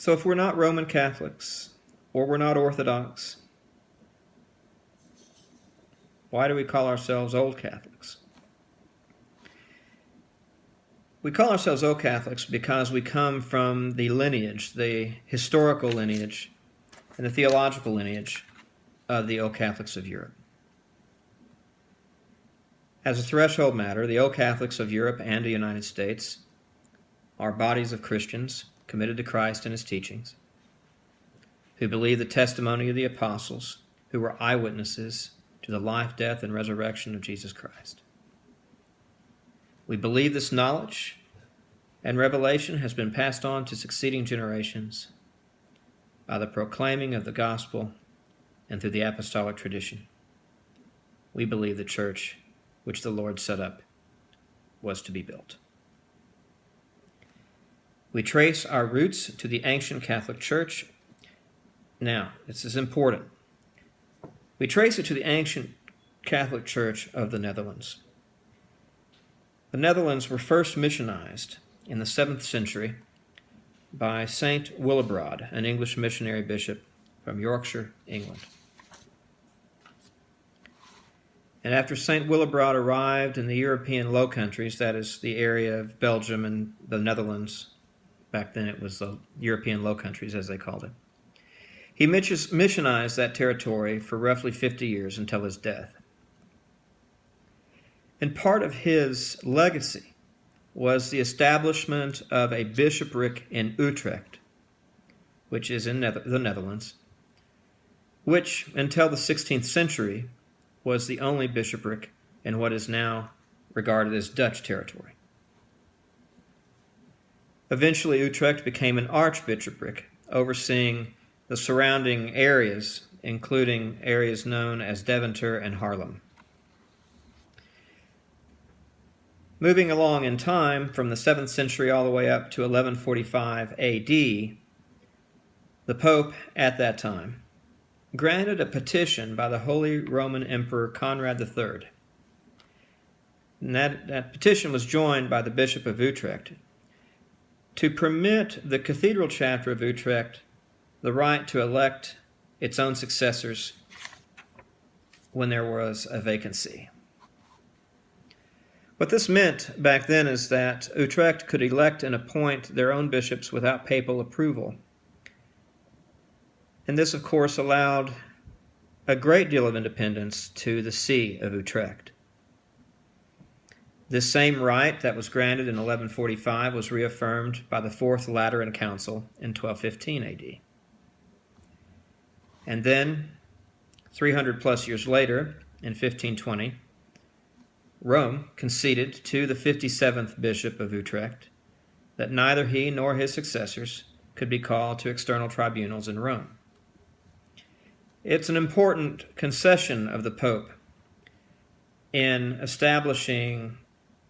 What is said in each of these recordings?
So if we're not Roman Catholics, or we're not Orthodox, why do we call ourselves Old Catholics? We call ourselves Old Catholics because we come from the lineage, the historical lineage, and the theological lineage of the Old Catholics of Europe. As a threshold matter, the Old Catholics of Europe and the United States are bodies of Christians committed to Christ and his teachings, who believe the testimony of the apostles, who were eyewitnesses to the life, death, and resurrection of Jesus Christ. We believe this knowledge and revelation has been passed on to succeeding generations by the proclaiming of the gospel and through the apostolic tradition. We believe the church which the Lord set up was to be built. We trace our roots to the ancient Catholic Church. Now, this is important. We trace it to the ancient Catholic Church of the Netherlands. The Netherlands were first missionized in the 7th century by Saint Willibrord, an English missionary bishop from Yorkshire, England. And after Saint Willibrord arrived in the European Low Countries, that is the area of Belgium and the Netherlands, back then it was the European Low Countries as they called it, he missionized that territory for roughly 50 years until his death. And part of his legacy was the establishment of a bishopric in Utrecht, which is in the Netherlands, which until the 16th century was the only bishopric in what is now regarded as Dutch territory. Eventually, Utrecht became an archbishopric, overseeing the surrounding areas, including areas known as Deventer and Haarlem. Moving along in time, from the 7th century all the way up to 1145 AD, the Pope at that time granted a petition by the Holy Roman Emperor Conrad III. And that petition was joined by the Bishop of Utrecht to permit the Cathedral Chapter of Utrecht the right to elect its own successors when there was a vacancy. What this meant back then is that Utrecht could elect and appoint their own bishops without papal approval. And this, of course, allowed a great deal of independence to the See of Utrecht. This same right that was granted in 1145 was reaffirmed by the Fourth Lateran Council in 1215 AD. And then, 300 plus years later, in 1520, Rome conceded to the 57th Bishop of Utrecht that neither he nor his successors could be called to external tribunals in Rome. It's an important concession of the Pope in establishing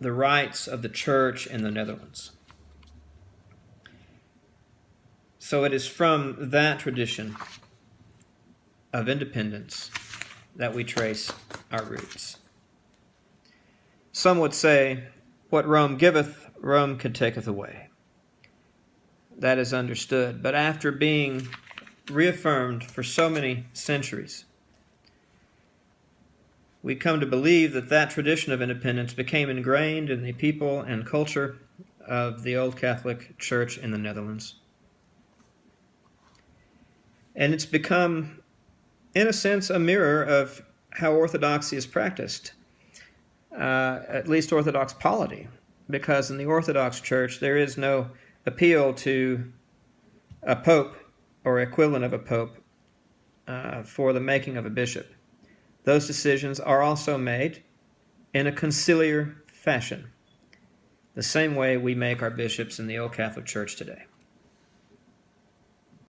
the rights of the Church in the Netherlands. So it is from that tradition of independence that we trace our roots. Some would say, what Rome giveth, Rome taketh away. That is understood. But after being reaffirmed for so many centuries, we come to believe that that tradition of independence became ingrained in the people and culture of the Old Catholic Church in the Netherlands. And it's become, in a sense, a mirror of how orthodoxy is practiced, at least Orthodox polity, because in the Orthodox Church there is no appeal to a pope or equivalent of a pope for the making of a bishop. Those decisions are also made in a conciliar fashion, the same way we make our bishops in the Old Catholic Church today.